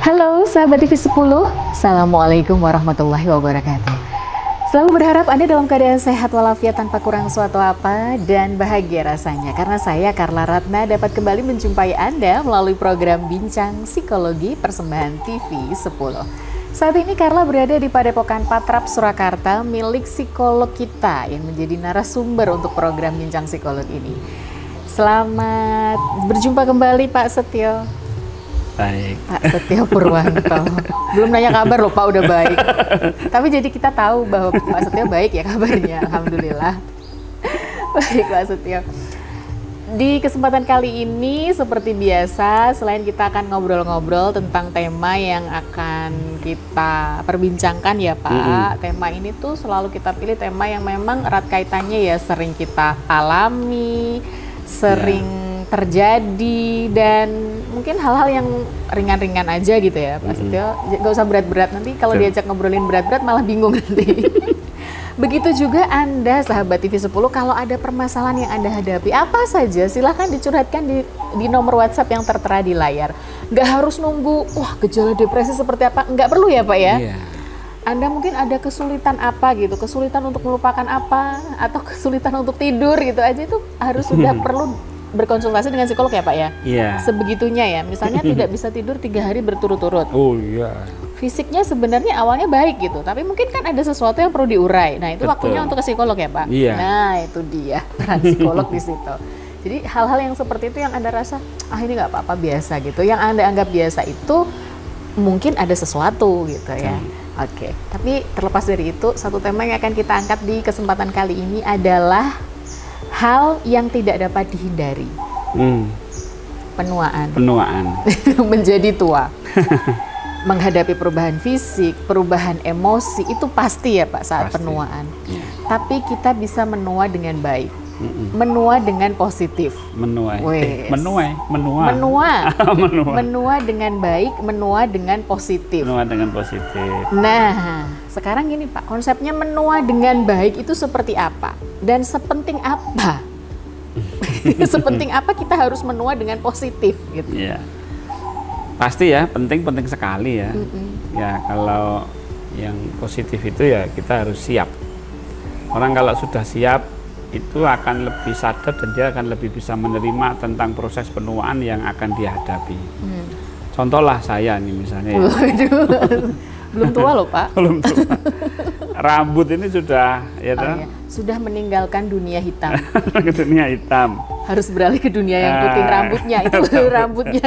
Halo sahabat TV 10, Assalamualaikum warahmatullahi wabarakatuh. Selalu berharap Anda dalam keadaan sehat walafiat tanpa kurang suatu apa dan bahagia rasanya. Karena saya Carla Ratna dapat kembali menjumpai Anda melalui program Bincang Psikologi persembahan TV 10. Saat ini Carla berada di Padepokan Patrap Surakarta milik psikolog kita yang menjadi narasumber untuk program Bincang Psikolog ini. Selamat berjumpa kembali Pak Setio. Baik. Pak Setio Purwanto. Belum nanya kabar loh Pak, udah baik. Tapi jadi kita tahu bahwa Pak Setio baik ya kabarnya, alhamdulillah. Baik Pak Setio. Di kesempatan kali ini seperti biasa, selain kita akan ngobrol-ngobrol tentang tema yang akan kita perbincangkan ya Pak. Tema ini tuh selalu kita pilih tema yang memang erat kaitannya ya sering kita alami, sering terjadi, dan mungkin hal-hal yang ringan-ringan aja gitu ya Pak Setio. Gak usah berat-berat, nanti kalau diajak ngobrolin berat-berat malah bingung nanti. Begitu juga Anda sahabat TV 10, kalau ada permasalahan yang Anda hadapi apa saja silahkan dicurhatkan di nomor WhatsApp yang tertera di layar. Gak harus nunggu wah gejala depresi seperti apa, nggak perlu ya Pak ya. Anda mungkin ada kesulitan apa gitu, kesulitan untuk melupakan apa, atau kesulitan untuk tidur gitu aja, itu harus sudah perlu berkonsultasi dengan psikolog ya Pak ya? Iya. Sebegitunya ya, misalnya tidak bisa tidur 3 hari berturut-turut. Oh iya. Fisiknya sebenarnya awalnya baik gitu, tapi mungkin kan ada sesuatu yang perlu diurai. Nah itu waktunya untuk ke psikolog ya Pak? Iya. Nah itu dia, peran psikolog di situ. Jadi hal-hal yang seperti itu yang Anda rasa, ini nggak apa-apa biasa gitu. Yang Anda anggap biasa itu mungkin ada sesuatu gitu ya. Oke, tapi terlepas dari itu, satu tema yang akan kita angkat di kesempatan kali ini adalah hal yang tidak dapat dihindari. Penuaan. Menjadi tua. Menghadapi perubahan fisik, perubahan emosi, itu pasti ya Pak saat penuaan. Tapi kita bisa menua dengan baik. Menua dengan positif. Menua dengan baik, menua dengan positif. Nah, sekarang gini Pak, konsepnya menua dengan baik itu seperti apa? Dan sepenting apa? Sepenting apa kita harus menua dengan positif gitu. Iya. Pasti ya, penting sekali ya. Ya, kalau yang positif itu ya kita harus siap. Orang kalau sudah siap itu akan lebih sadar dan dia akan lebih bisa menerima tentang proses penuaan yang akan dia hadapi. Contoh lah saya nih misalnya ya. Belum tua loh Pak. Belum tua. Rambut ini sudah sudah meninggalkan dunia hitam. Ke dunia hitam. Harus beralih ke dunia yang putih, rambutnya itu rambutnya.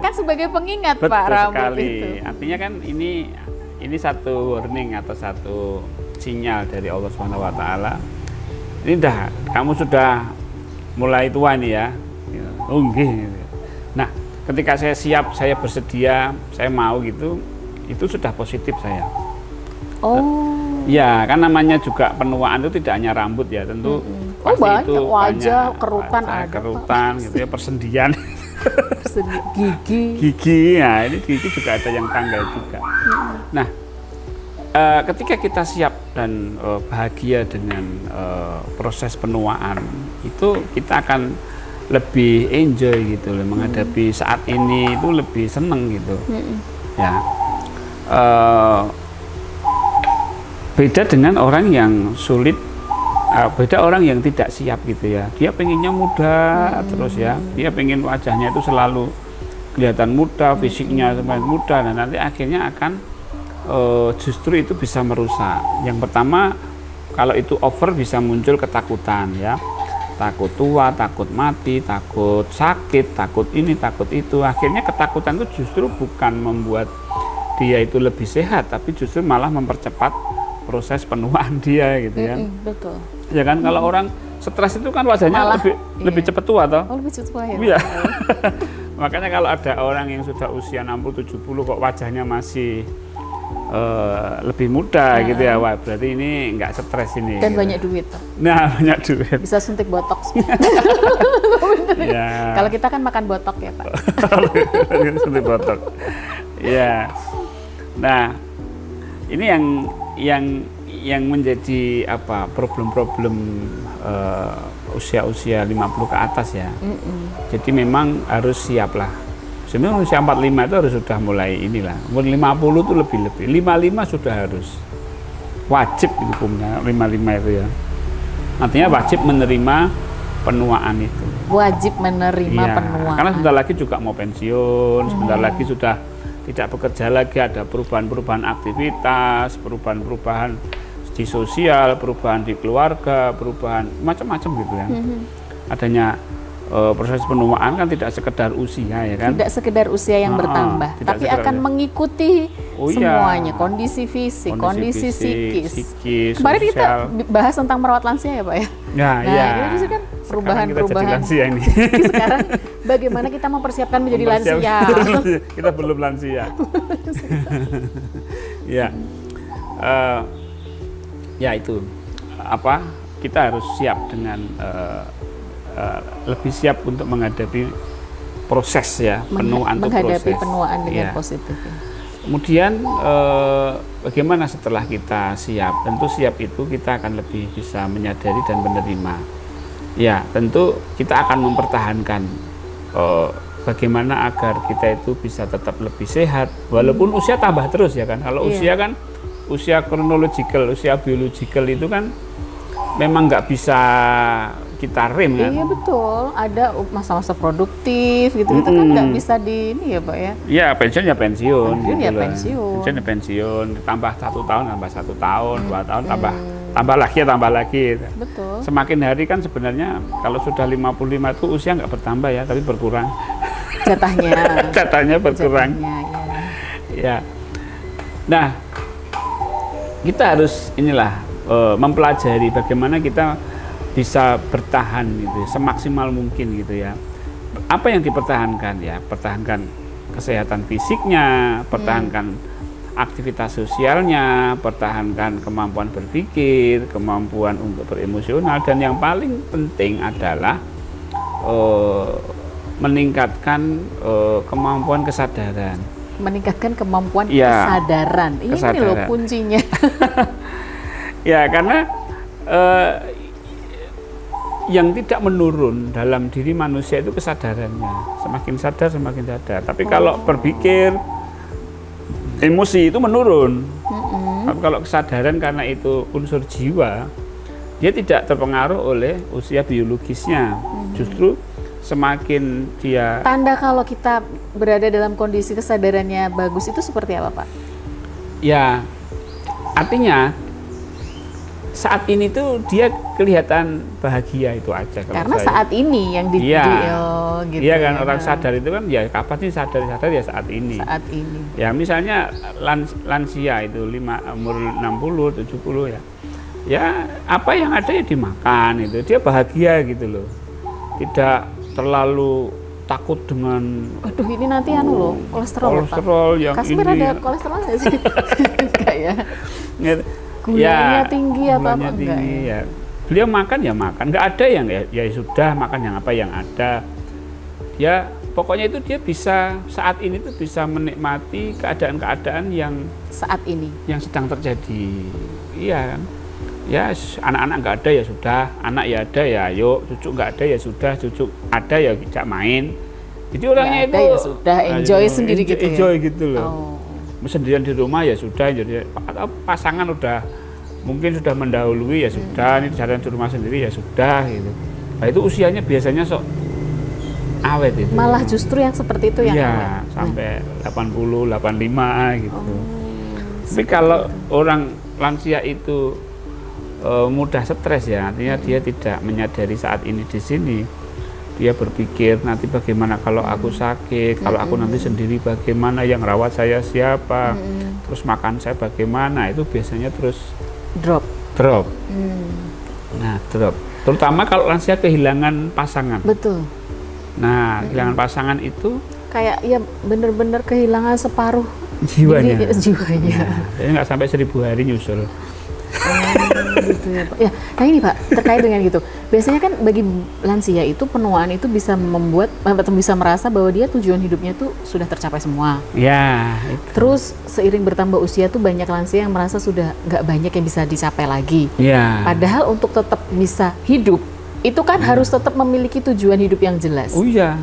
Kan sebagai pengingat Betul Pak rambut sekali. itu. Artinya kan ini satu warning atau satu sinyal dari Allah Subhanahu wa taala. Ini kamu sudah mulai tua nih ya. Nah, ketika saya siap, saya bersedia, saya mau gitu, itu sudah positif saya. Ya, kan namanya juga penuaan itu tidak hanya rambut ya, tentu pasti banyak, itu wajah, banyak, kerutan wajah, ada, kerutan gitu ya, persendian. Gigi. Nah ini gigi juga ada yang tanggal juga. Nah, ketika kita siap dan bahagia dengan proses penuaan, itu kita akan lebih enjoy gitu loh, menghadapi saat ini itu lebih seneng gitu. Ya, beda dengan orang yang sulit, beda orang yang tidak siap gitu ya. Dia pengennya muda terus ya, dia pengen wajahnya itu selalu kelihatan muda, fisiknya semakin muda, dan nanti akhirnya akan justru itu bisa merusak. Yang pertama, kalau itu over bisa muncul ketakutan ya, takut tua, takut mati, takut sakit, takut ini, takut itu. Akhirnya ketakutan itu justru bukan membuat dia itu lebih sehat, tapi justru malah mempercepat proses penuaan dia gitu ya. Betul. Ya kan, kalau orang stres itu kan wajahnya malah, lebih cepat tua toh. Lebih cepat tua ya. Iya. Makanya kalau ada orang yang sudah usia 60-70 kok wajahnya masih lebih muda gitu ya, wah berarti ini nggak stres ini. Dan gitu. banyak duit toh. Nah, banyak duit. Bisa suntik botox. Ya. Kalau kita kan makan botok ya Pak. Suntik botok. Ya. Nah, ini yang menjadi problem-problem usia-usia 50 ke atas ya. Jadi memang harus siap lah. Sebenarnya usia 45 itu harus sudah mulai inilah. Umur 50 itu lebih-lebih. 55 sudah harus wajib hukumnya 55 itu ya. Artinya wajib menerima penuaan itu. Wajib menerima penuaan. Karena sebentar lagi juga mau pensiun, sebentar lagi sudah tidak bekerja lagi, ada perubahan-perubahan aktivitas, perubahan-perubahan di sosial, perubahan di keluarga, perubahan macam-macam gitu ya. Adanya proses penuaan kan tidak sekedar usia ya kan? Tidak sekedar usia yang bertambah, tapi akan mengikuti semuanya, kondisi fisik, kondisi psikis. Kemarin kita bahas tentang merawat lansia ya Pak ya? Ini kan perubahan-perubahan. Sekarang bagaimana kita mempersiapkan menjadi lansia? Kita belum lansia. Ya itu apa? Kita harus siap dengan lebih siap untuk menghadapi proses ya, penuaan menghadapi penuaan dengan positif. Kemudian bagaimana setelah kita siap? Tentu siap itu kita akan lebih bisa menyadari dan menerima. Ya, tentu kita akan mempertahankan bagaimana agar kita itu bisa tetap lebih sehat walaupun usia tambah terus ya kan. Kalau usia kan usia kronologikal, usia biologikal itu kan memang nggak bisa kita rem kan? Iya betul, ada masa-masa produktif gitu, itu kan nggak bisa di ini ya Pak ya? Iya pensiun ya pensiun, pensiun ya pensiun, tambah 1 tahun, tambah 1 tahun, 2 tahun, tambah lagi. Betul. Semakin hari kan sebenarnya kalau sudah 55 itu usia nggak bertambah ya, tapi berkurang. Jatahnya berkurang. Ya. Nah, kita harus mempelajari bagaimana kita bisa bertahan gitu, semaksimal mungkin gitu ya. Apa yang dipertahankan ya? Pertahankan kesehatan fisiknya, pertahankan aktivitas sosialnya, pertahankan kemampuan berpikir, kemampuan untuk beremosional, dan yang paling penting adalah meningkatkan kemampuan kesadaran. Meningkatkan kemampuan kesadaran. Ini loh kuncinya. Ya, karena yang tidak menurun dalam diri manusia itu kesadarannya. Semakin sadar, semakin sadar. Tapi kalau berpikir, emosi itu menurun. Tapi kalau kesadaran karena itu unsur jiwa, dia tidak terpengaruh oleh usia biologisnya. Justru semakin dia... Tanda kalau kita berada dalam kondisi kesadarannya bagus itu seperti apa Pak? Ya, artinya saat ini tuh dia kelihatan bahagia itu aja. Karena saat ini yang gitu. Iya kan, orang sadar itu kan ya kapan sih sadar ya saat ini. Saat ini. Ya misalnya lansia itu umur 60, 70 ya. Ya apa yang ada ya dimakan itu. Dia bahagia gitu loh. Tidak terlalu takut dengan ini nanti kolesterol yang Kasmir ini. Ada kolesterol nggak sih? Enggak ya. Gulanya tinggi apa enggak ya. Beliau makan, nggak ada yang ya sudah makan yang apa yang ada. Ya pokoknya itu dia bisa saat ini tuh bisa menikmati keadaan-keadaan yang saat ini yang sedang terjadi. Iya kan. Ya anak-anak nggak ada ya sudah, anak ya ada ya ayo, cucu nggak ada ya sudah, cucu ada ya tidak main. Jadi orangnya itu ya sudah enjoy sendiri gitu ya. Enjoy gitu loh. Sendirian di rumah ya sudah, jadi pasangan udah mungkin sudah mendahului ya sudah, ini jalan di rumah sendiri ya sudah gitu. Nah itu usianya biasanya sok awet itu. Malah justru yang seperti itu yang awet. Sampai 80, 85 gitu. Tapi kalau orang lansia itu mudah stres ya, artinya dia tidak menyadari saat ini di sini. Dia berpikir nanti bagaimana kalau aku sakit, kalau aku nanti sendiri bagaimana, yang rawat saya siapa, terus makan saya bagaimana, itu biasanya terus drop. Nah drop, terutama kalau lansia kehilangan pasangan. Betul. Nah kehilangan pasangan itu kayak ya bener-bener kehilangan separuh jiwanya. Nah, nggak sampai 1000 hari nyusul. Gitu ya Pak. Ya, nah ini Pak, terkait dengan gitu. Biasanya kan bagi lansia itu penuaan itu bisa membuat atau bisa merasa bahwa dia tujuan hidupnya tuh sudah tercapai semua. Ya. Itu. Terus seiring bertambah usia tuh banyak lansia yang merasa sudah nggak banyak yang bisa dicapai lagi. Ya. Padahal untuk tetap bisa hidup itu kan harus tetap memiliki tujuan hidup yang jelas. Oh iya.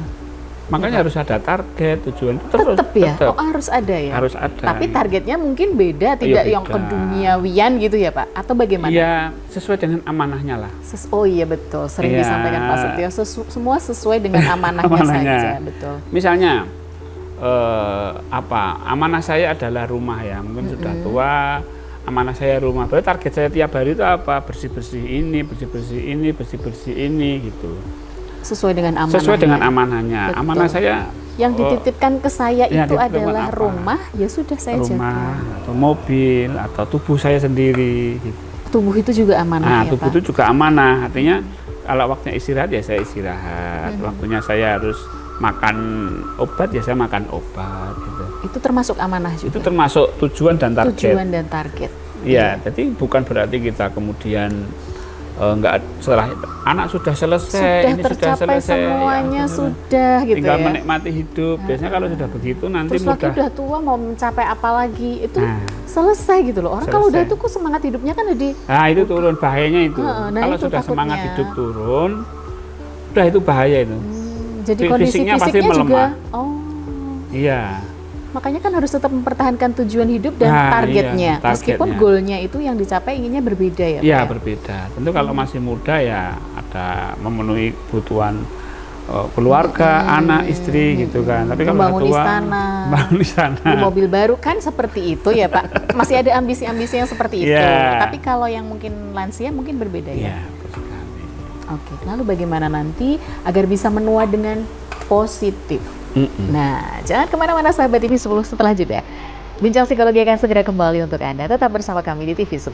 Makanya harus ada target, tujuan. Tetap ya? Tetep. Oh, harus ada ya? Harus ada. Tapi targetnya mungkin beda, tidak Iya, yang beda. keduniawian gitu ya Pak? Atau bagaimana? Iya, sesuai dengan amanahnya lah. Oh iya betul, sering Iya. disampaikan Pak Setio, semua sesuai dengan amanahnya Amanahnya. saja, betul. Misalnya, amanah saya adalah rumah ya, mungkin sudah tua, amanah saya rumah. Berarti target saya tiap hari itu apa? Bersih-bersih ini, bersih-bersih ini, bersih-bersih ini gitu. Sesuai dengan amanahnya. Sesuai dengan amanahnya. Betul. Amanah saya yang dititipkan ke saya ya, itu dititipkan adalah apa? rumah, ya sudah saya rumah jaga. atau mobil atau tubuh saya sendiri gitu. Tubuh itu juga amanah Nah, ya tubuh Pak? itu juga amanah. Artinya kalau waktunya istirahat ya saya istirahat. Waktunya saya harus makan obat ya saya makan obat gitu. Itu termasuk amanah juga? Itu termasuk tujuan dan target. Tujuan dan target. Ya, jadi bukan berarti kita kemudian enggak setelah anak sudah selesai, ini sudah tercapai selesai, semuanya ya, sudah gitu tinggal ya. menikmati hidup. Biasanya kalau sudah begitu nanti Terus lagi mudah. udah tua mau mencapai apa lagi itu Nah, selesai gitu loh. Orang kalau udah selesai. itu kok semangat hidupnya kan jadi Nah, itu turun bahayanya itu. Nah, Kalau itu sudah takutnya. semangat hidup turun, udah itu bahaya itu. jadi Fisiknya kondisi pasti fisiknya juga. melemah. Oh, Iya. makanya kan harus tetap mempertahankan tujuan hidup dan Nah, targetnya. iya, Meskipun targetnya. goalnya itu yang dicapai inginnya berbeda ya. Iya, Pak, ya? berbeda. Tentu kalau masih muda ya ada memenuhi kebutuhan keluarga, anak, istri gitu kan. Tapi kalau Membangun udah tua, istana. bangun istana. Beli mobil baru kan seperti itu ya Pak. Masih ada ambisi-ambisi yang seperti itu. Iya. Tapi kalau yang mungkin lansia mungkin berbeda ya. Iya, betul sekali. Oke, lalu bagaimana nanti agar bisa menua dengan positif? Nah, jangan kemana-mana sahabat TV 10 setelah jeda. Bincang Psikologi akan segera kembali untuk Anda. Tetap bersama kami di TV 10.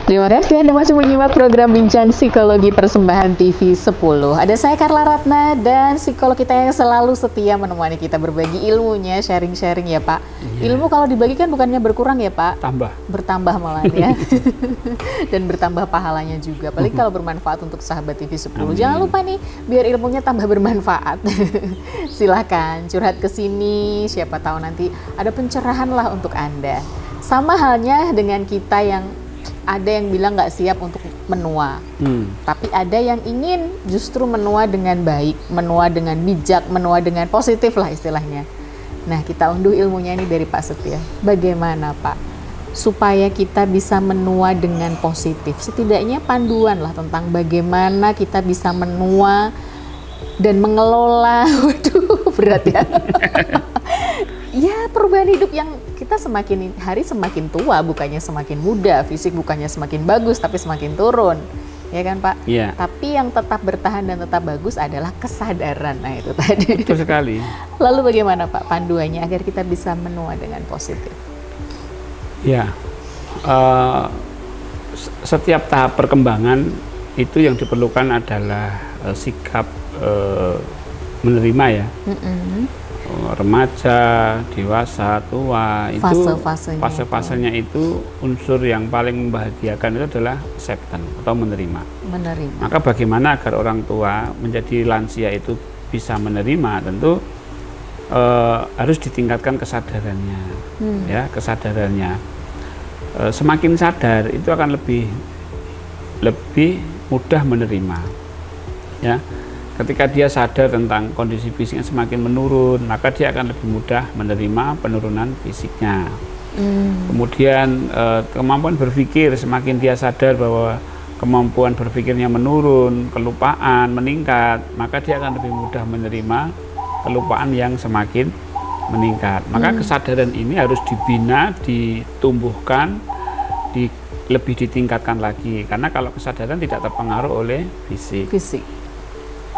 Terima kasih Anda masih menyimak program Bincang Psikologi Persembahan TV 10. Ada saya Carla Ratna dan psikolog kita yang selalu setia menemani kita berbagi ilmunya, sharing-sharing ya Pak. Ilmu kalau dibagi kan bukannya berkurang ya Pak? Tambah. Bertambah malah ya. Dan bertambah pahalanya juga. Apalagi kalau bermanfaat untuk sahabat TV 10. Jangan lupa nih, biar ilmunya tambah bermanfaat. Silahkan curhat ke sini, siapa tahu nanti ada pencerahan lah untuk Anda. Sama halnya dengan kita yang ada yang bilang nggak siap untuk menua, tapi ada yang ingin justru menua dengan baik, menua dengan bijak, menua dengan positif lah istilahnya. Nah, kita unduh ilmunya ini dari Pak Setio. Bagaimana Pak supaya kita bisa menua dengan positif? Setidaknya panduan lah tentang bagaimana kita bisa menua dan mengelola. Waduh, berat ya. Ya, perubahan hidup yang kita semakin hari semakin tua, bukannya semakin muda, fisik bukannya semakin bagus, tapi semakin turun. Ya kan Pak? Iya. Tapi yang tetap bertahan dan tetap bagus adalah kesadaran. Nah itu tadi. Betul sekali. Lalu bagaimana Pak panduannya agar kita bisa menua dengan positif? Ya, setiap tahap perkembangan itu yang diperlukan adalah sikap menerima ya. Remaja, dewasa, tua itu fase-fasenya itu unsur yang paling membahagiakan itu adalah acceptance atau menerima. Maka bagaimana agar orang tua menjadi lansia itu bisa menerima, tentu harus ditingkatkan kesadarannya, ya kesadarannya. Semakin sadar itu akan lebih mudah menerima, ya. Ketika dia sadar tentang kondisi fisiknya semakin menurun, maka dia akan lebih mudah menerima penurunan fisiknya. Kemudian kemampuan berpikir, semakin dia sadar bahwa kemampuan berpikirnya menurun, kelupaan meningkat, maka dia akan lebih mudah menerima kelupaan yang semakin meningkat. Maka kesadaran ini harus dibina, ditumbuhkan, lebih ditingkatkan lagi. Karena kalau kesadaran tidak terpengaruh oleh fisik.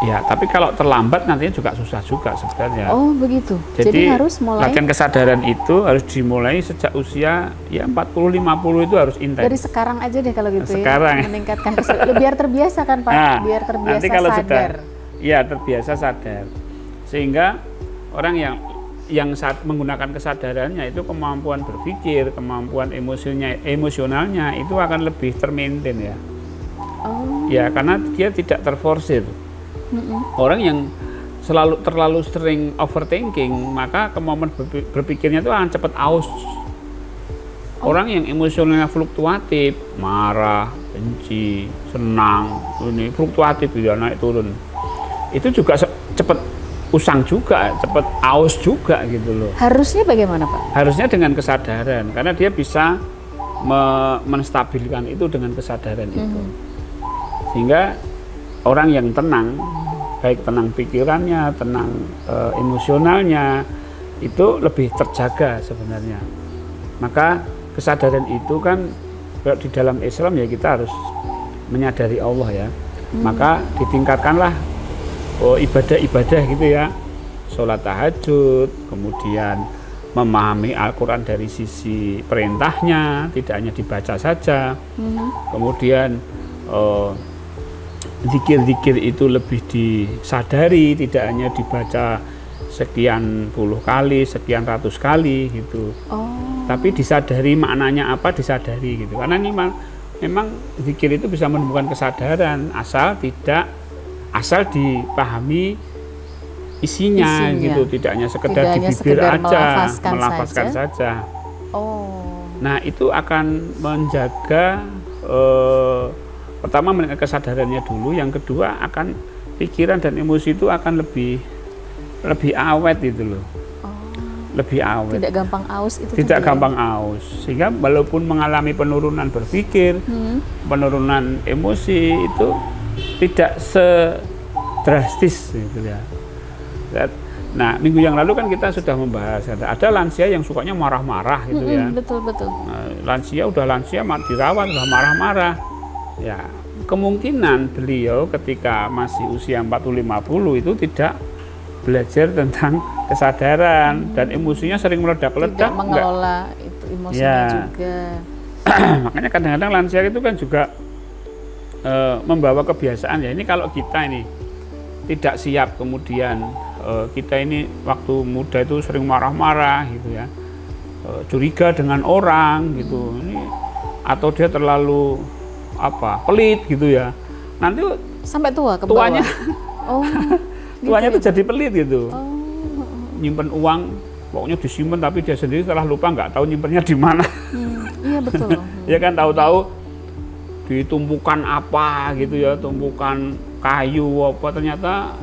Ya, tapi kalau terlambat nantinya juga susah juga sebenarnya. Oh, begitu. Jadi harus mulai. Latihan kesadaran itu harus dimulai sejak usia ya 40-50 itu harus intens. Dari sekarang aja deh kalau gitu sekarang. ya. Meningkatkan kesadaran. Biar terbiasa kan Pak, Nah, biar terbiasa nanti kalau sadar. ya terbiasa sadar, sehingga orang yang saat menggunakan kesadarannya itu kemampuan berpikir, kemampuan emosionalnya itu akan lebih termaintain ya. Ya, karena dia tidak terforsir. Orang yang terlalu sering overthinking, maka kemampuan berpikirnya itu akan cepat aus. Orang yang emosionalnya fluktuatif, marah, benci, senang, ini fluktuatif ya, naik turun. Itu juga cepat usang juga, cepat aus juga gitu loh. Harusnya bagaimana, Pak? Harusnya dengan kesadaran, karena dia bisa menstabilkan itu dengan kesadaran itu. Sehingga orang yang tenang, baik tenang pikirannya, tenang emosionalnya, itu lebih terjaga sebenarnya. Maka kesadaran itu kan di dalam Islam ya kita harus menyadari Allah ya. Maka ditingkatkanlah ibadah-ibadah gitu ya, sholat tahajud, kemudian memahami Al-Quran dari sisi perintahnya, tidak hanya dibaca saja, kemudian zikir-zikir itu lebih disadari, tidak hanya dibaca sekian puluh kali, sekian ratus kali gitu, tapi disadari maknanya apa, disadari gitu, karena ini memang zikir itu bisa menumbuhkan kesadaran asal dipahami isinya gitu, tidak hanya sekedar di bibir aja, melafazkan saja. Nah, itu akan menjaga pertama kesadarannya dulu, yang kedua akan pikiran dan emosi itu akan lebih awet gitu loh. Lebih awet. Tidak gampang aus itu. Tidak gampang aus. Sehingga walaupun mengalami penurunan berpikir, penurunan emosi itu tidak sedrastis gitu ya. Nah, minggu yang lalu kan kita sudah membahas ada lansia yang sukanya marah-marah gitu ya. Betul. Nah, lansia dirawat udah marah-marah. Ya, kemungkinan beliau ketika masih usia 40-50 itu tidak belajar tentang kesadaran dan emosinya sering meledak-ledak. Tidak mengelola itu emosinya juga. Makanya kadang-kadang lansia itu kan juga membawa kebiasaan ya. Ini kalau kita ini tidak siap, kemudian kita ini waktu muda itu sering marah-marah gitu ya, curiga dengan orang gitu, ini atau dia terlalu pelit gitu ya, nanti sampai tua ke tuanya tuanya gitu. tuh jadi pelit gitu, nyimpen uang pokoknya disimpan, tapi dia sendiri setelah lupa nggak tahu nyimpennya di mana. Iya betul. Ya kan, tahu-tahu ditumpukan apa gitu ya, tumpukan kayu apa, ternyata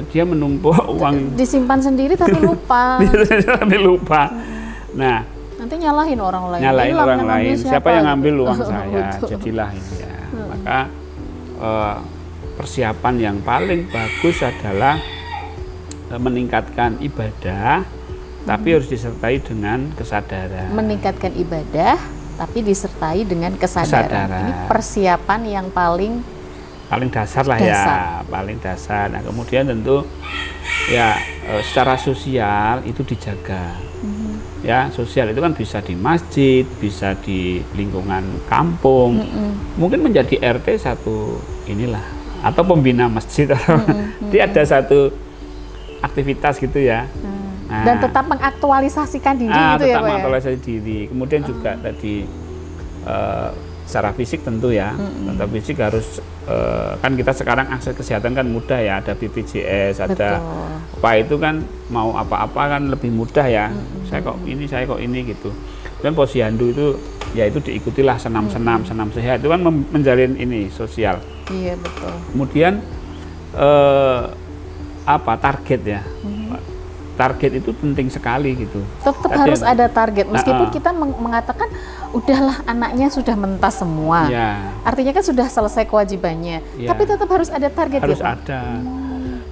dia menumpuk uang disimpan sendiri tapi lupa. Tapi lupa. Nah, nanti nyalahin orang lain. Nyalahin orang lain. Siapa yang ngambil uang saya? Betul. Jadilah ini ya. Maka persiapan yang paling bagus adalah meningkatkan ibadah, tapi harus disertai dengan kesadaran. Meningkatkan ibadah, tapi disertai dengan kesadaran. Ini persiapan yang paling dasar lah ya, paling dasar. Nah, kemudian tentu ya secara sosial itu dijaga. Ya, sosial itu kan bisa di masjid, bisa di lingkungan kampung, mungkin menjadi RT satu inilah, atau pembina masjid, dia ada satu aktivitas gitu ya. Nah, dan tetap mengaktualisasikan diri gitu ya, Pak. Tetap mengaktualisasi diri. Kemudian juga tadi secara fisik tentu ya, tentu fisik harus kan kita sekarang akses kesehatan kan mudah ya, ada BPJS, ada apa itu kan, mau apa-apa kan lebih mudah ya. Saya kok ini gitu. Dan posyandu itu ya itu diikutilah senam sehat, itu kan menjalin ini sosial. Iya betul. Kemudian target ya. Target itu penting sekali gitu. Tetap harus ada target, meskipun kita mengatakan udahlah anaknya sudah mentas semua, artinya kan sudah selesai kewajibannya, tapi tetap harus ada target. Harus ada,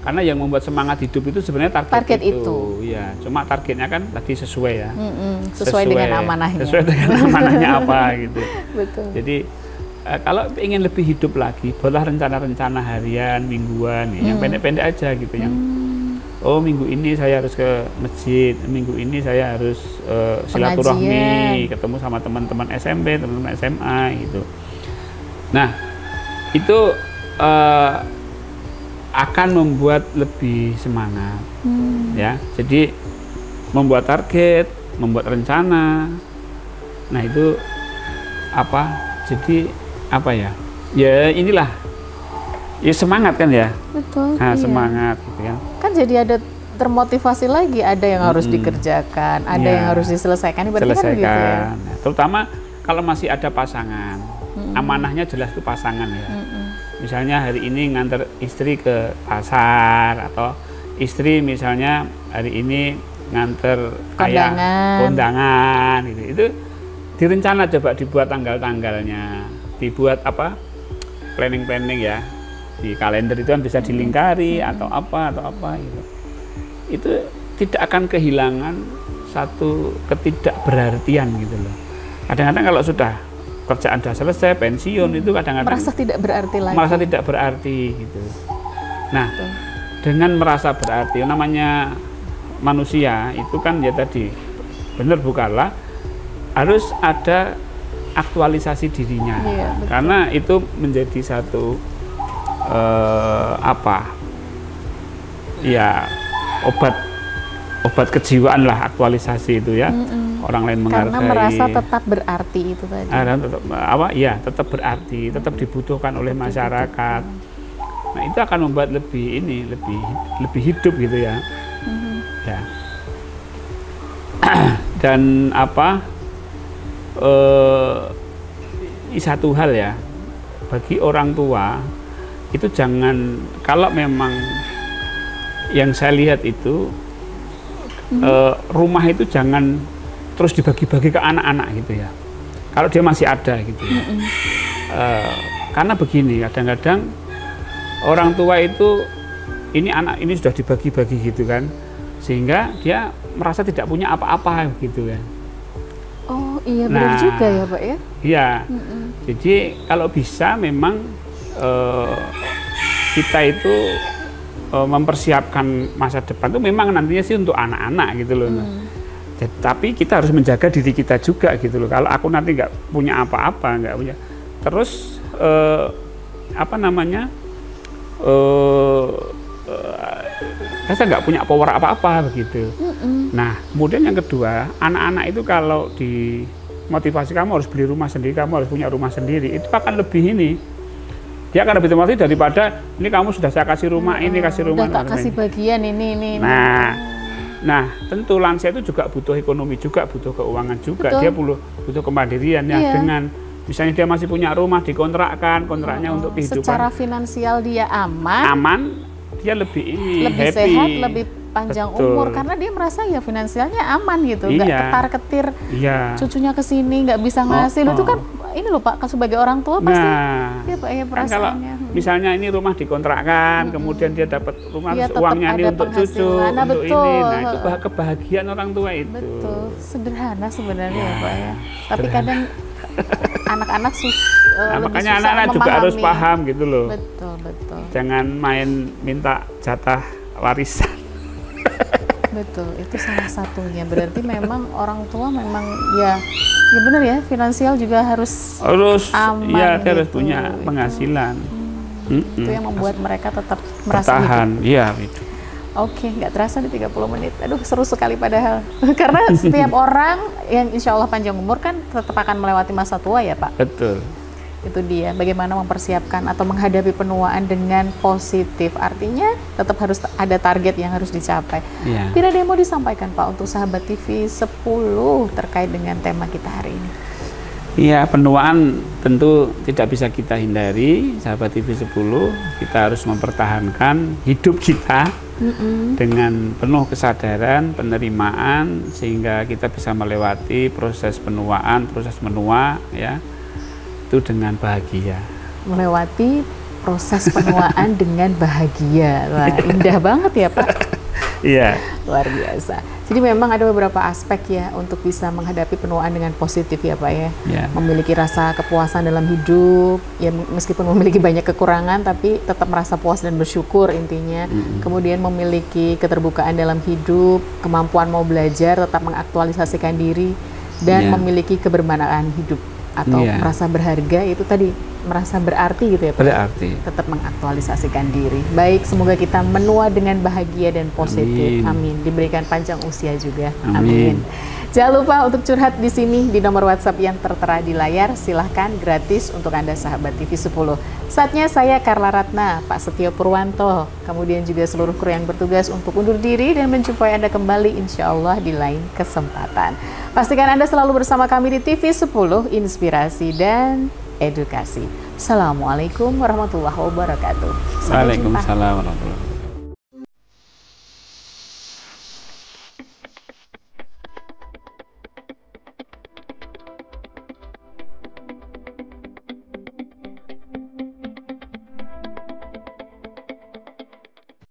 karena yang membuat semangat hidup itu sebenarnya target itu. Ya, cuma targetnya kan tadi sesuai ya, sesuai dengan amanahnya. Sesuai dengan amanahnya apa gitu. Betul. Jadi kalau ingin lebih hidup lagi, buatlah rencana-rencana harian, mingguan, yang pendek-pendek aja gitu, yang minggu ini saya harus ke masjid, minggu ini saya harus silaturahmi, ketemu sama teman-teman SMP, teman-teman SMA gitu. Nah, itu akan membuat lebih semangat. Ya, jadi membuat target, membuat rencana. Nah, itu apa? Jadi apa ya? Ya inilah. Ya semangat kan ya. Betul. Nah, iya. semangat gitu kan. Kan jadi ada termotivasi lagi, ada yang harus dikerjakan, ada yang harus diselesaikan. Berarti kan gitu ya. Nah, terutama kalau masih ada pasangan, amanahnya jelas itu pasangan ya. Misalnya hari ini nganter istri ke pasar, atau istri misalnya hari ini nganter kayak kondangan gitu. Itu direncana, coba dibuat tanggal-tanggalnya, dibuat apa? Planning ya. Di kalender itu kan bisa dilingkari atau apa gitu. Itu tidak akan kehilangan satu ketidakberartian gitu loh. Kadang-kadang kalau sudah kerjaan sudah selesai, pensiun, itu kadang-kadang merasa tidak berarti lagi. Merasa tidak berarti gitu. Nah, dengan merasa berarti, namanya manusia itu kan ya tadi benar bukanlah harus ada aktualisasi dirinya. Karena itu menjadi satu ya obat kejiwaan lah, aktualisasi itu ya. Orang lain menghargai. Karena merasa tetap berarti itu tadi. Tetap berarti, tetap dibutuhkan oleh masyarakat. Nah, itu akan membuat lebih hidup gitu ya. Ya. Dan satu hal ya, bagi orang tua itu jangan, kalau memang yang saya lihat itu rumah itu jangan terus dibagi-bagi ke anak-anak gitu ya, kalau dia masih ada gitu ya. Karena begini, kadang-kadang orang tua itu anak ini sudah dibagi-bagi gitu kan, sehingga dia merasa tidak punya apa-apa gitu kan. Oh iya, benar juga ya Pak ya. Iya. Jadi kalau bisa memang kita itu mempersiapkan masa depan itu memang nantinya sih untuk anak-anak gitu loh. Tapi kita harus menjaga diri kita juga gitu loh. Kalau aku nanti nggak punya apa-apa, nggak punya, terus saya nggak punya power apa-apa begitu. Nah, kemudian yang kedua, anak-anak itu kalau dimotivasi, kamu harus beli rumah sendiri, kamu harus punya rumah sendiri, itu akan lebih dia akan lebih termotivasi daripada ini kamu sudah saya kasih rumah, ini kasih rumah, udah tak kasih bagian ini. Nah, tentu lansia itu juga butuh ekonomi juga, butuh keuangan juga. Betul. Dia butuh kemandirian ya. Dengan misalnya dia masih punya rumah dikontrakkan, kontraknya untuk kehidupan. Secara finansial dia aman, dia lebih happy, sehat, lebih panjang umur, karena dia merasa ya finansialnya aman gitu, nggak ketar-ketir. Cucunya kesini nggak bisa ngasih, itu kan ini loh Pak, sebagai orang tua pasti ya Pak ya perasaannya. Kalau misalnya ini rumah dikontrakkan, kemudian dia dapat rumah, uangnya ini untuk cucu, untuk ini, nah itu kebahagiaan orang tua itu. Betul, sederhana sebenarnya ya Pak ya. Tapi kadang anak-anak makanya anak-anak juga harus paham gitu loh. Betul. Jangan main minta jatah warisan. Betul, itu salah satunya. Berarti memang orang tua memang ya benar ya, finansial juga harus aman. Iya, dia gitu. harus punya penghasilan. Itu yang membuat mereka tetap merasa bertahan. Iya, gitu. Oke, nggak terasa di 30 menit. Aduh, seru sekali padahal. Karena setiap orang yang insya Allah panjang umur kan tetap akan melewati masa tua ya Pak. Betul. Itu dia, bagaimana mempersiapkan atau menghadapi penuaan dengan positif. Artinya tetap harus ada target yang harus dicapai. Tidak ada yang mau disampaikan Pak untuk sahabat TV 10 terkait dengan tema kita hari ini? Iya, penuaan tentu tidak bisa kita hindari, sahabat TV 10. Kita harus mempertahankan hidup kita dengan penuh kesadaran, penerimaan, sehingga kita bisa melewati proses penuaan, proses menua ya, itu dengan bahagia. Melewati proses penuaan dengan bahagia. Wah, indah banget ya Pak. Iya. Luar biasa. Jadi memang ada beberapa aspek ya untuk bisa menghadapi penuaan dengan positif ya Pak ya. Memiliki rasa kepuasan dalam hidup, ya meskipun memiliki banyak kekurangan tapi tetap merasa puas dan bersyukur intinya. Kemudian memiliki keterbukaan dalam hidup, kemampuan mau belajar, tetap mengaktualisasikan diri, dan memiliki kebermanfaatan hidup atau merasa berharga, itu tadi merasa berarti gitu ya Pak? Berarti. Tetap mengaktualisasikan diri. Baik, semoga kita menua dengan bahagia dan positif. Amin. Diberikan panjang usia juga. Amin. Jangan lupa untuk curhat di sini di nomor WhatsApp yang tertera di layar. Silahkan, gratis untuk Anda sahabat TV 10. Saatnya saya Carla Ratna, Pak Setio Purwanto, kemudian juga seluruh kru yang bertugas untuk undur diri dan menjumpai Anda kembali insya Allah di lain kesempatan. Pastikan Anda selalu bersama kami di TV 10, inspirasi dan edukasi. Assalamualaikum warahmatullahi wabarakatuh. Waalaikumsalam warahmatullahi wabarakatuh.